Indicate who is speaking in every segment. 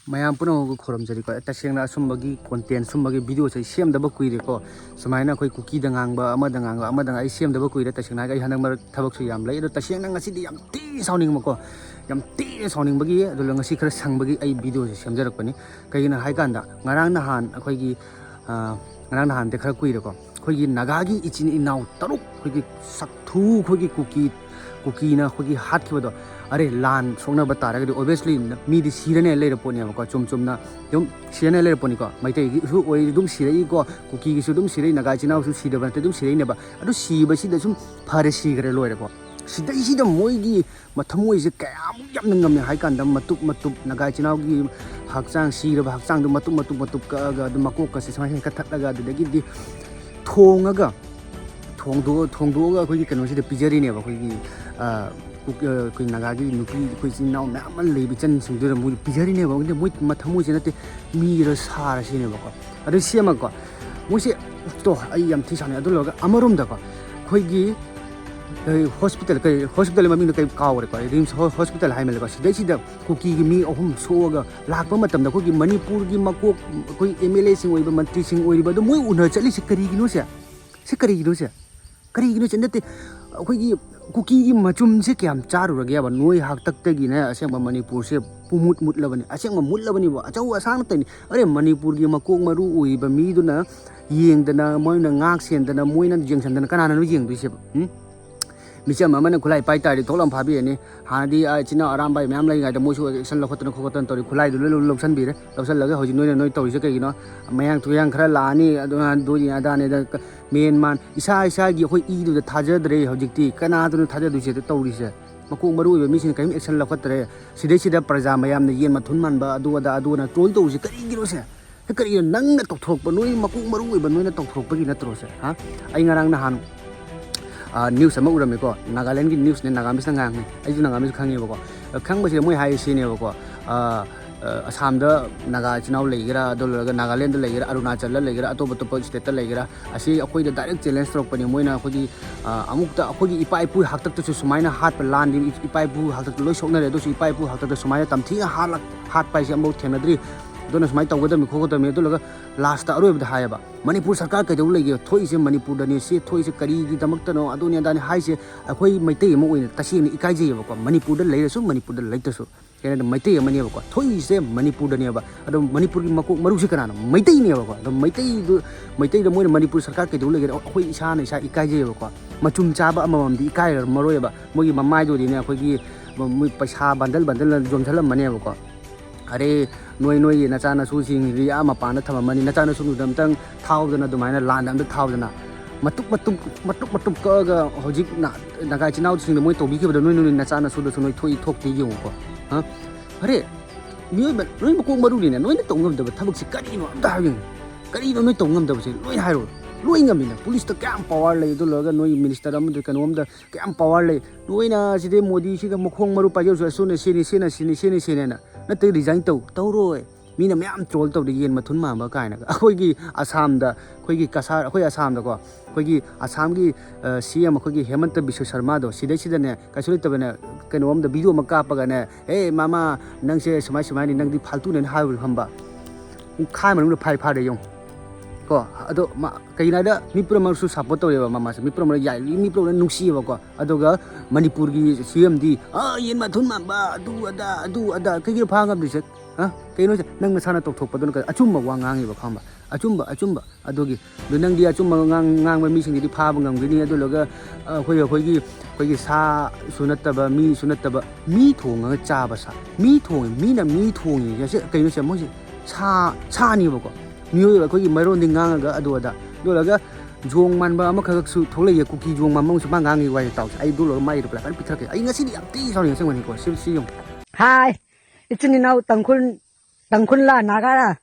Speaker 1: mayam puna ko khoram jari ko tasengna sumbagi content sumbagi video sai sem da ba kuire ko sumaina koi kuki da ngangba ama da ai sem da ba kuire tasengna ga hanang mar thabak su yam lai do tasengna ngasi di yam ti sauning mako yam ti sauning bagi do ngasi khara sang bagi ai video se sem jarak pani kaina hai kan da ngarang na han akhoi gi ngarang na han de khara kuire ko khoi gi naga gi ichin inau taruk khoi gi sakthu khoi gi kuki na khoi gi hat ki do अरे लान सोना बता रहा है कि obviously midi सीरने ले रहे pony हमको चुम ना जो सीरने ले रहे पोनी को मैं तो ये वही दुम सीरे को कुकी की सुदुम सीरे नगाई चिनाव सु सीरे बनते दुम सीरे ने बा अरे सी बसी दसुम फारे सी करे लो रे को सीधे इसी दम मोई की मथमोई से क्या यम नंगम में हाई कांडम मतुप नगाई चिनाव की हक्चांग सीरे हक्चांग दो मतुप का दो मको का से समाज का थक लगा दे कि थोंगा थोंदो कोई कनो से पिजरी ने बा कोई नगागी नुपी कोई चिनाव मैम ले बिचन सिंदुर मुई पिजरी ने बा मुई मथमु से नते मीर सार से ने बको अदु सेम को मुसे तो आई यम थी साने अदु लगा अमरुम द को खोगी हॉस्पिटल ममिंग कई कावरे को रिम्स हॉस्पिटल हाइमेल को सिदै सिदा कुकी की मी अहुम सोगा लाकपा मतम द खोगी मणिपुर की मको कोई एमएलए सिंग ओइबा मंत्री सिंग ओइबा दो मुई उन चली से करिगिनो से नते अखोगी कुकी की मचुम से क्या चारुरगे अब नोई हाक तक ने असेंग मणिपुर से पुमुट मुटलबनी असेंग मुटलबनी बो अचौ असांग तनी अरे मणिपुर की मकोक मरु ओइबा मीदुना येंगदना मोइना गाक सेंदना मोइना जेंगसनदना कनाना येंगदुइसे मिचम अमन खुलाई पाई तारी थोलम फाबिने हादी चिना आरामबाई मैम लाई गाइदा मोसु एक्शन लखतन खोखतन तोरी खुलाई दु लोसन बिरे लोसन लगे होजि नोइ तोरिसे कइगिनो मयांग तुयांग खरा लानी अदुना दोजि आदाने द मेन मान इसा गी होय इ दु थाजद्रे होजिकति कना दुन थाजदुसे तोरिसे मको मरु बे मिसिन कइम एक्शन लखतरे सिदे प्रजा मयाम ने येन मथुन मानबा अदुना ट्रोल तोजि करिगिरोसे करि नंग तोथोकबा नोइ मको मरु बे नोइना तोथोकबगी नत्रोसे हा आई ngarang nahan न्यूज़ अमा उरमे को नागालैंड की न्यूज़ ने नागामिस नंगांग ने आइजु नागामिस खांगे बको खांबसे मोय हाई सिने बको असम द नागा चिनाव लेगिरा दोलगा नागालैंड द लेगिरा अरुणाचल द लेगिरा अतोप स्टेट द लेगिरा असि अखोय द डायरेक्ट चैलेंज तोक पनी मोयना अखोगी अमुक द अखोगी इपाइपु हाकतक तो सुमाइना हात लान दि इपाइपु हाकतक लोय सोकनरे दोसु इपाइपु हाकतक सुमाइना तमथि हात पाइसे अमो थेनद्री दोना सुमाइ तौगदम खोगदम दोलगा लास्ट अरोब द हायबा मणिपुर सरकार कदौ लेगे थोइसे मणिपुर दने से थोइसे करी की दमक्तनो अदुनि दाने हाइसे अखोय मैतै अमो ओइन तसिनि इकाइजेबको मणिपुर द लेरसु मणिपुर द लेतसु केना मैतै अमनेबको थोइसे मणिपुर दनेबा अदो मणिपुर की मको मरुसे कनानो मैतै नेबको अदो मैतै द मोइन मणिपुर सरकार कदौ लेगे अखोय इसाना इसा इकाइजेबको मचुम चाबा अममदि इकाइ मरोयबा मोगी ममाइ दोदिने अखोयगी मोय पैसा बंडल जोमथलम मनेबको अरे नोई नचानसु सिंग मपान थममनी नचानसु दमतंग थाउदना दुमाइना लान अमद थाउदना मटुक कगा होजिक नागा चिनाव सिंग मोय तोबिखिबद नोई नचानसु दसु नोई थोई थोकति योको हा अरे नोई मको मरुनिने नोई तोंगमदब थबक सि करिनो अमदा हागिन करिनो नोई तोंगमदब सि लोई हाइरो लोई ngamiना पुलिस त क्याम पावर ले दो लगा नोई मिनिस्टर अमद कनोमद क्याम पावर ले नोइना सिदे मोदी सिदा मखोंग मरु पाजो सुने सेने नते रिजाइन तौरोय मीना मैम ट्रोल तौद येन मथुन मांबा कायना अखोयगी आसाम दा अखोयगी कसार अखोय आसाम दा को अखोयगी आसाम की सीएम अखोयगी हेमंत बिश्व शर्मा दो सिदे कसुले तबने कनोम दा वीडियो मका पगने ए मामा नंगसे समाई नंगदी फालतू ने हाय हम्बा खाय मनु फाइ फादे यों को अदो कइनादा मिप्रमसु सपोर्ट तौरेबा मामा से मिप्रम याइ मिप्रम नुसिबा को अदोगा मणिपुर की सीएम दी येन मथुन मांबा अदा कइगे फांगम दिसे कइनो नंग नसाना तोथोकपदन का अचुम्बा वा ngangiba khamba अचुम्बा अदोगी दु नंगदी अचुम्बा ngang मिसिंगदी फाबा ngamगनी अदोलगा खोगी सा सुनतबा मी थोंगा चाबासा मी थोंगी जसे कइनो से मोसे सा निबको मियोय अखोगी मरोंदि ngangaga अदोदा दोलगा जोंग मानबा अमखगसु थोलैय कुकी जोंग मामंगसु मा ngangi वाइ ताउ आई दोलगा माइ रिप्लाई कर पिथरके आई ngasi di amti sauni sengwani ko si yong
Speaker 2: hai इतनी नाउ तंखुन ला नागारा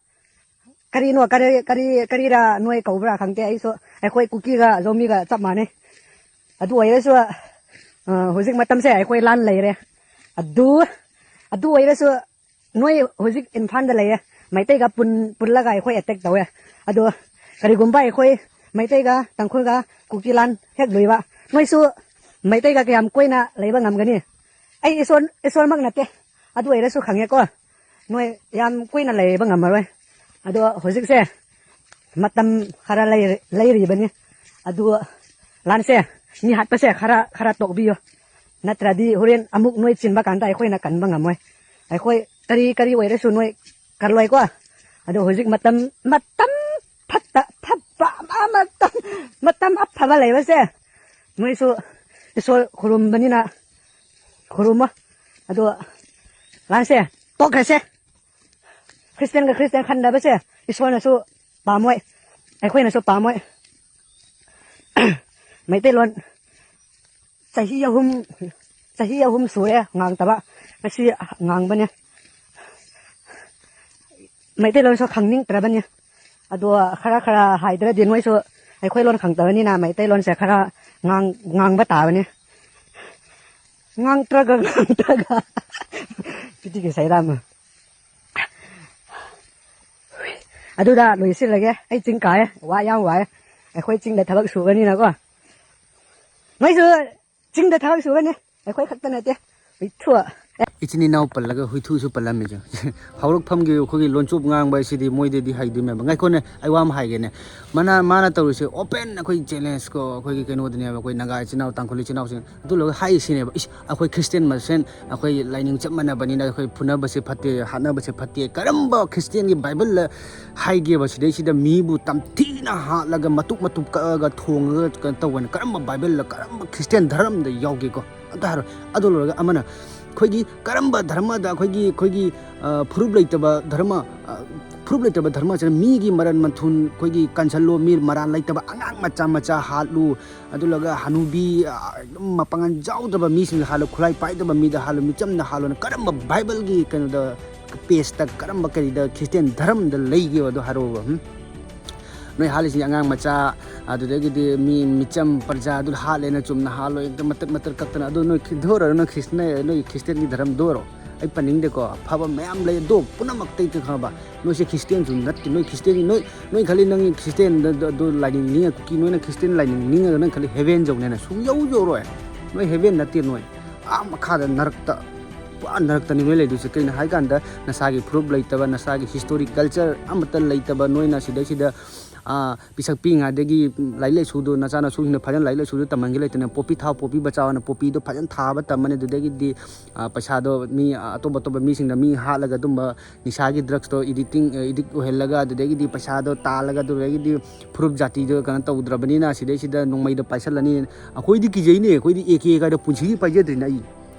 Speaker 2: करी रा नोय कौबरा खंगते आइसो अखोय कुकी गा जोमी गा चप माने अदु ओइरसु होजिक मतम से अखोय लान लेरे अदु ओइरसु नोय होजिक इनफान द लेय मैतै गा पुल्ला गा अखोय अटैक तवे अदु करिगुम्बा अखोय मैतै गा तंखुन गा कुकी लान हेक लोइबा नोयसु मैतै गा कयam कोइना लेबा ngamगनी आई इसन मग नते अदु ओइरसु खंगे को noi yam kuina lei ba ngamar ado hojik se matam khara lei ri bani adu lan se ni hat pa se khara tok bi yo natradi horen amuk noi chin ba kan ta khoi na kan ba ngamoi ai khoi kari wai re su noi karloi ko ado hojik matam phatta phappa matam apha ba lei ba se noi su so khurum bani na khuruma ado lan se tok se Christian ga Christian khanda ba se isoi na su pa moi ai khoi na su pa moi mai te lon sahi yahum sure ngang ta ba masi ngang ba ne mai te lon so khangning tra ba ne ado khara haidra din noi so ai khoi lon khang ta ni na mai te lon se khara ngang ba ta ba ne ngang tra ga piti ke sai ram adu da loi sil lage ai ching kai wa yang wa ai khoi ching da thabak su ba ni na ko noi so ching da thabak su ba ne ai khoi khakta na te wi thua
Speaker 1: इतनी नाव पल्लगा हुइथु सु पल्ला मे जो हाउरक फम गे खोगी लोनचुप ngang bai sidi moide di haidु me ngai ko ne ai wam hai ge ne mana tawru se open akoi challenge ko khoi ke no dine ba koi naga chinau tangkholi chinau sin du lo hai sine ba akoi christian ma sen akoi lining chap mana bani na akoi phuna ba se phatte hana ba se phatte karamba christian gi bible hai ge ba sidai sida mi bu tamthi na ha laga matuk ka thong ga tawen karamba bible la karamba christian dharam da yauge ko adu lo ga amana खोगी करम्बा धर्म दा खोगी फुरुब लैतबा धर्म च मीगी मरन मथुन खोगी कंसलो मीर मरान लैतबा अंगांग मचा हालु अदुलगा हनुबी मपंगन जाउदबा मीसिंग हालु खुलाई पाइदबा मीदा हालु Mitcham ना हालु करम्बा बाइबल गी कनो द पेज तक करम्बा करी द क्रिश्चियन धर्म द लैगे अदु हारो noi halisi angang macha adudagi mi micham parja adul halena chumna halo ekdam matar kaktana adu noi khidhora no christian gi dharam doro ai paning de ko phaba mayam lay do punamak tai tu khaba noi se christian jun nat noi christian noi khali nang christian do lining ni ki noi na christian lining ni na khali heaven jong na su yo roi noi heaven nat noi a makha da narakta narakta ni le du se kaina hai kan da nasagi proof laitaba nasagi historic culture amata laitaba noi na sida pisak pinga degi laile sudu na chana su hina phajan laile sudu tamangi laitena popi tha popi bachawana popi do phajan tha ba tamane du degi di paisa do mi atoba mi sing na mi ha laga dumba nisagi drugs to edit ohelaga du degi di paisa do ta laga du degi di proof jati do kana ta udrabani na sida nongmai da paisa lani akoi di kijai ne akoi di ek ga da punchi paijadrina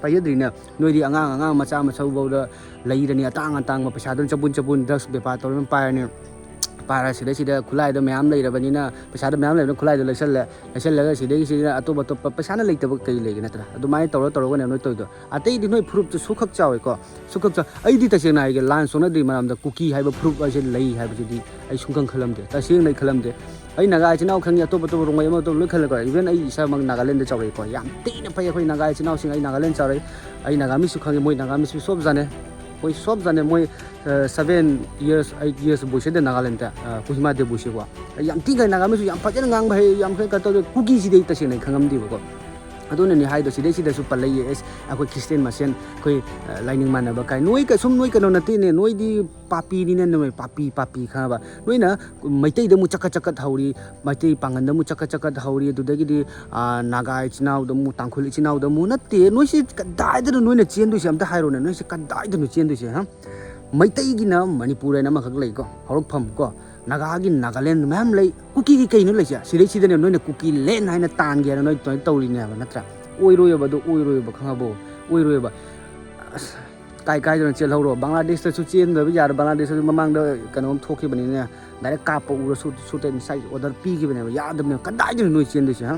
Speaker 1: paijadrina noi di angang macha bau da lairani atang ma paisa do chabun drugs bepa to pa ne para sida khulai do mayam lai rabani na paisa do mayam lai do khulai do lesal la sida atop paisa na leitaba kai lege natra adu mai toro go ne noi toy do atei di noi proof to sukhak chawe ko sukhak cha ai di tasena ai ge lan sona di maram da kuki haiba proof ai se lei haiba di ai sungkang khalam de taseng nei khalam de ai naga chinau khangi atop rongmai ma to loi khal ko even ai isa mang nagaland de chawe ko yam teina pai khoi naga chinau sing ai nagaland chawe ai naga mi su khangi moi naga mi su sob jane koi sob jane moi 7 years 8 years boise de nagaland ta kuhima de boise ko yam tinga naga mi su yam phajan ngang bhai yam kha ka to kuki si de ta se nei khangam di ko aduna ni haido sida su palai es akoi christian masen koi lining mana ba kai noi ka sum noi ka no nati ne noi di papi ni ne noi papi kha ba noi na maitai da mu chaka thauri maitai pangan da mu chaka thauri du da gi di naga chinau da mu tangkhuli chinau da mu nate noi si kadai da noi na chen du si am ta hairo ne noi si kadai da no chen du si ha maitai gi na manipur na ma khak lai ko horok pham ko naga gi nagaland mam lai kuki gi kai no lai sida ne noi na kuki len haina tan gi na noi toy tawri ne ba natra oiroi ba do oiroi ba khangabo oiroi ba kai do chel horo bangladesh ta su chen da yar bangladesh su mamang da kanom thokhi bani ne direct ka pa ura su ten sai order pi gi bani ya da ne kadai do noi chen du si ha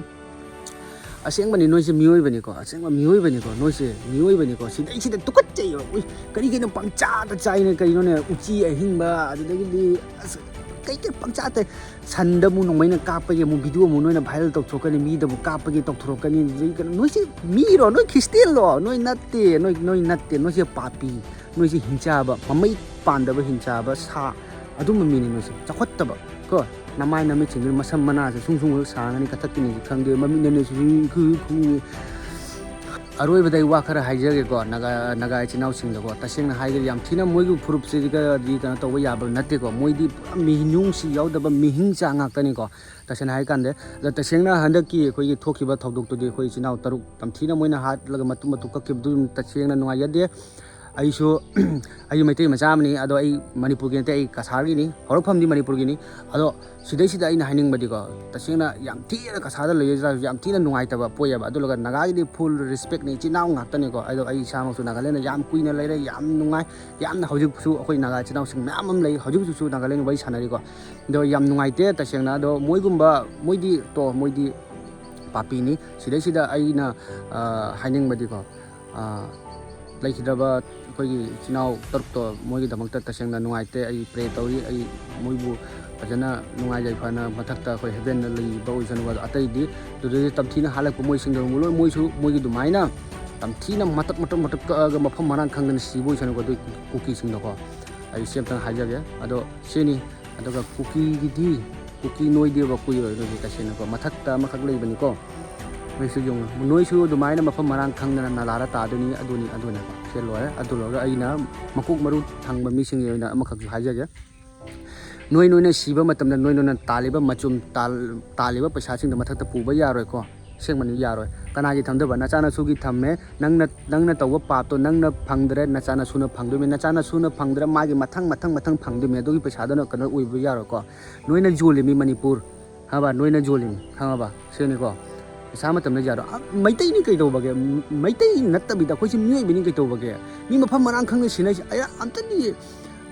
Speaker 1: aseng bani noi se mioi bani ko aseng ba mioi bani ko noi se mioi bani ko sida tukat chai oi kari ge no pangcha ta chai ne kai no ne uchi a hing ba adu di kai ke pangcha ta sanda mu nong mai na ka pa ge mu video mu noi na viral tok thok ni mi da mu ka pa ge tok thok ni noi se mi ro noi christian lo noi natte noi se papi noi se hincha ba mamai pan da ba hincha ba sa adum mi ni noi se chakhot ba ko namai na mi chingil masam mana se sung sa ngani ka thak ni khang de mami ne su khu ꯑꯔꯣꯏꯕꯗ ꯑꯩ ꯋꯥ ꯈꯔ ꯍꯥꯏꯖꯒꯦꯀꯣ ꯅꯥꯒꯥ ꯏꯆꯤꯟꯅꯥꯎꯁꯤꯡꯗꯀꯣ ꯇꯁꯦꯡꯅ ꯍꯥꯏꯔꯒꯗꯤ ꯌꯥꯝ ꯊꯤꯅ ꯃꯣꯏꯒꯤ ꯐꯨꯔꯨꯞꯁꯤꯒꯗꯤ ꯀꯩꯅꯣ ꯇꯧꯕ ꯌꯥꯕ ꯅꯠꯇꯦꯀꯣ ꯃꯣꯏꯗꯤ ꯄꯨꯔꯥ ꯃꯤꯅꯨꯡꯁꯤ ꯌꯥꯎꯗꯕ ꯃꯤꯍꯤꯡ ꯆꯥ ꯉꯥꯛꯇꯅꯤꯀꯣ ꯇꯁꯦꯡꯅ ꯍꯥꯏ ꯀꯥꯟꯗ ꯑꯗ ꯇꯁꯦꯡꯅ ꯍꯟꯗꯛꯀꯤ ꯑꯩꯈꯣꯏꯒꯤ ꯊꯣꯛꯈꯤꯕ ꯊꯧꯗꯣꯛꯇꯨꯗꯤ ꯑꯩꯈꯣꯏ ꯏꯆꯤꯟ ꯏꯅꯥꯎ ꯇꯔꯨꯛ ꯌꯥꯝ ꯊꯤꯅ ꯃꯣꯏꯅ ꯍꯥꯠꯂꯒ ꯃꯇꯨ ꯀꯛꯈꯤꯕꯗꯨ ꯇꯁꯦꯡꯅ ꯅꯨꯡꯉꯥꯏꯖꯗꯦ ꯑꯩꯁꯨ ꯑꯩ ꯃꯩꯇꯩ ꯃꯆꯥ ꯑꯃꯅꯤ ꯑꯗꯣ ꯑꯩ ꯃꯅꯤꯄꯨꯔꯒꯤ ꯅꯠꯇꯦ ꯑꯩ ꯀꯁꯥꯔꯒꯤꯅꯤ ꯍꯧꯔꯛꯐꯝꯗꯤ ꯃꯅꯤꯄꯨꯔꯒꯤꯅꯤ ꯑꯗꯣ ꯁꯤꯗꯩꯁꯤꯗ ꯑꯩꯅ ꯍꯥꯏꯅꯤꯡꯕꯗꯤꯀꯣ ꯇꯁꯦꯡꯅ ꯌꯥꯝ ꯊꯤꯅ ꯀꯁꯥꯔꯗ ꯂꯩꯔꯁꯨ ꯌꯥꯝ ꯊꯤꯅ ꯅꯨꯡꯉꯥꯏꯇꯕ ꯄꯣꯛꯑꯦꯕ ꯑꯗꯨꯒ ꯅꯥꯒꯥꯒꯤꯗꯤ ꯐꯨꯜ ꯔꯦꯁꯄꯦꯛꯅꯤ ꯏꯆꯤꯟ ꯏꯅꯥꯎ ꯉꯥꯛꯇꯅꯤꯀꯣ ꯑꯗꯣ ꯑꯩ ꯏꯁꯥꯃꯛꯁꯨ ꯅꯥꯒꯥꯂꯦꯟꯗ ꯌꯥꯝ ꯀꯨꯏꯅ ꯂꯩꯔꯦ ꯌꯥꯝ ꯅꯨꯡꯉꯥꯏ ꯌꯥꯝꯅ ꯍꯧꯖꯤꯛꯁꯨ ꯑꯩꯈꯣꯏ ꯅꯥꯒꯥ ꯏꯆꯤꯟ ꯏꯅꯥꯎꯁꯤꯡ ꯃꯌꯥꯝ ꯑꯃ ꯂꯩ ꯍꯧꯖꯤꯛꯁꯨ ꯅꯥꯒꯥꯂꯦꯟ ꯋꯥꯔꯤ ꯁꯥꯟꯅꯔꯤꯀꯣ ꯑꯗꯣ ꯌꯥꯝ ꯅꯨꯡꯉꯥꯏꯇꯦ ꯇꯁꯦꯡꯅ ꯑꯗꯣ ꯃꯣꯏꯗꯤ ꯄꯥꯄꯤꯅꯤ ꯁꯤꯗꯩꯁꯤꯗ ꯑꯩꯅ ꯍꯥꯏꯅꯤꯡꯕꯗꯤꯀꯣ ꯂꯩꯈꯤꯗ꯭ꯔꯕ ꯑꯩꯈꯣꯏꯒꯤ ꯏꯆꯤꯟ ꯏꯅꯥꯎ ꯇꯔꯨꯛꯇꯣ ꯃꯣꯏꯒꯤꯗꯃꯛꯇ ꯇꯁꯦꯡꯅ ꯅꯨꯡꯉꯥꯏꯇꯦ ꯑꯩ ꯄ꯭ꯔꯦ ꯇꯧꯔꯤ ꯑꯩ ꯃꯣꯏꯕꯨ ꯐꯖꯅ ꯅꯨꯡꯉꯥꯏ ꯌꯥꯏꯐꯅ ꯃꯊꯛꯇ ꯑꯩꯈꯣꯏ ꯍꯦꯚꯦꯟꯗ ꯂꯩꯕ ꯑꯣꯏꯁꯅꯨ ꯑꯗꯣ ꯑꯇꯩꯗꯤ ꯑꯗꯨꯗꯒꯤ ꯇꯝꯊꯤꯅ ꯍꯥꯠꯂꯛꯄ ꯃꯣꯏꯁꯤꯡꯗꯣ ꯃꯣꯏꯁꯨ ꯃꯣꯏꯒꯤ ꯑꯗꯨꯃꯥꯏꯅ ꯇꯝꯊꯤꯅ ꯃꯇꯠ ꯀꯛꯑꯒ ꯃꯐꯝ ꯃꯔꯥꯡ ꯈꯪꯗꯅ ꯁꯤꯕ ꯑꯣꯏꯁꯅꯨꯀꯣ ꯑꯗꯨ ꯀꯨꯀꯤꯁꯤꯡꯗꯣꯀꯣ ꯑꯩ ꯁꯤ ꯑꯝꯇꯪ ꯍꯥꯏꯖꯒꯦ ꯑꯗꯣ ꯁꯤꯅꯤ ꯑꯗꯨꯒ ꯀꯨꯀꯤ ꯅꯣꯏꯗꯦꯕ ꯀꯨꯏꯔꯣꯏ ꯅꯣꯏꯗꯤ ꯇꯁꯦꯡꯅꯀꯣ ꯃꯊꯛꯇ ꯑꯃꯈꯛ ꯂꯩꯕꯅꯤꯀꯣ ꯅꯣꯏꯁꯨ ꯌꯦꯡꯉꯨ ꯅꯣꯏꯁꯨ ꯑꯗꯨꯃꯥꯏꯅ ꯃꯐꯝ ꯃꯔꯥꯡ ꯈꯪꯗꯅ ꯅꯥꯂꯥꯗ ꯇꯥꯗꯣꯏꯅꯤ ꯑꯗꯨꯅꯦꯕ ꯁꯤ ꯂꯣꯏꯔꯦ ꯑꯗꯨ ꯂꯣꯏꯔꯒ ꯑꯩꯅ ꯃꯀꯣꯛ ꯃꯔꯨ ꯊꯪꯕ ꯃꯤꯁꯤꯡꯒꯤ ꯑꯣꯏꯅ ꯑꯃꯈꯛꯁꯨ ꯍꯥꯏꯖꯒꯦ ꯅꯣꯏꯅ ꯁꯤꯕ ꯃꯇꯝꯗ ꯅꯣꯏꯅ ꯇꯥꯜꯂꯤꯕ ꯃꯆꯨꯝ ꯇꯥꯜꯂꯤꯕ ꯄꯩꯁꯥꯁꯤꯡꯗꯣ ꯃꯊꯛꯇ ꯄꯨꯕ ꯌꯥꯔꯣꯏꯀꯣ ꯑꯁꯦꯡꯕꯅꯤ ꯌꯥꯔꯣꯏ ꯀꯅꯥꯒꯤ ꯊꯝꯗꯕ ꯅꯆꯥꯅꯁꯨꯒꯤ ꯊꯝꯃꯦ ꯅꯪꯅ ꯇꯧꯕ ꯄꯥꯞꯇꯣ ꯅꯪꯅ ꯐꯪꯗ꯭ꯔꯦ नचानसूꯅ फंगदोइमे नचानसूना फंगद्रा मागी मथंग मथंग मथंग फंगदोइमे अदुगी पैसादना कनो उइबो यारोको नोइना जोलिमि मणिपुर हाबा नोइना जोलिमि खांगाबा सेनिको पैसा मतमने यारो मैतैनि कैदौबगे मैतै नत्तबिदा खोइसि मियोइबिनि कैदौबगे मि मफम मरांग खंग सिनाइ आया अमतदि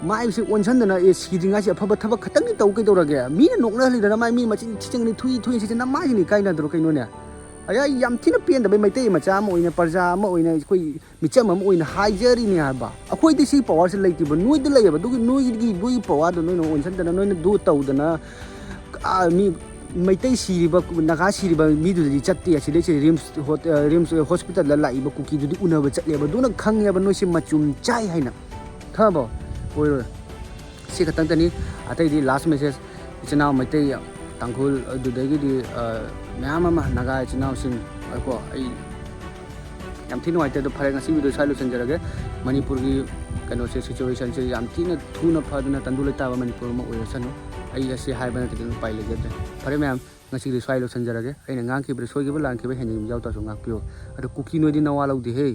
Speaker 1: माइसे ओनसन्दना ए सिदिङासि अफबा थबक खतंनि तौ कैदौरगे मिना नोकना हलिदना माइ मि मचिन थिचंनि थुइ सिजना माइनि काइनाद्रो कैनोने अया याम थिना पेनदबे मैतै मचा अमा ओइना प्रजा अमा ओइना कोइ मिचम अमा ओइना हाइजरिनि हाबा अखोइदि सि पावर से लैतिबो नोइद लैयबा दुगी नोइगी पावर नोइना ओनसन्दना नोइना दु तौदना मी मैतै सिरिबा नागा सिरिबा मिदुदि चत्ते असिदैसे रिम्स हॉस्पिटल ला लाइबा कुकी दुदि उनबा चटलेबा दुना खंगेबा नोइसे मचुम चाइ हाइना खबो ओइरो सि खतंतनी अतैदि लास्ट मेसेज इचनाव मैतै तांखुल अदुदगिदि मैम अमा नागा इचनावसिंग को आई याम थिन वाइते दो फरे ngasi वीडियो साइलो संजरगे मणिपुर की कनो से सिचुएशन से याम थिन थुना फदना तंदुले ताबा मणिपुर मा ओयसनु आई असे हाइबना तिन पाइले जते फरे मैम ngasi वीडियो साइलो संजरगे आइना ngang ki bre soikhiba lang ki ba hening jaw ta so ngakpiu ado kuki noi di nawalo di हे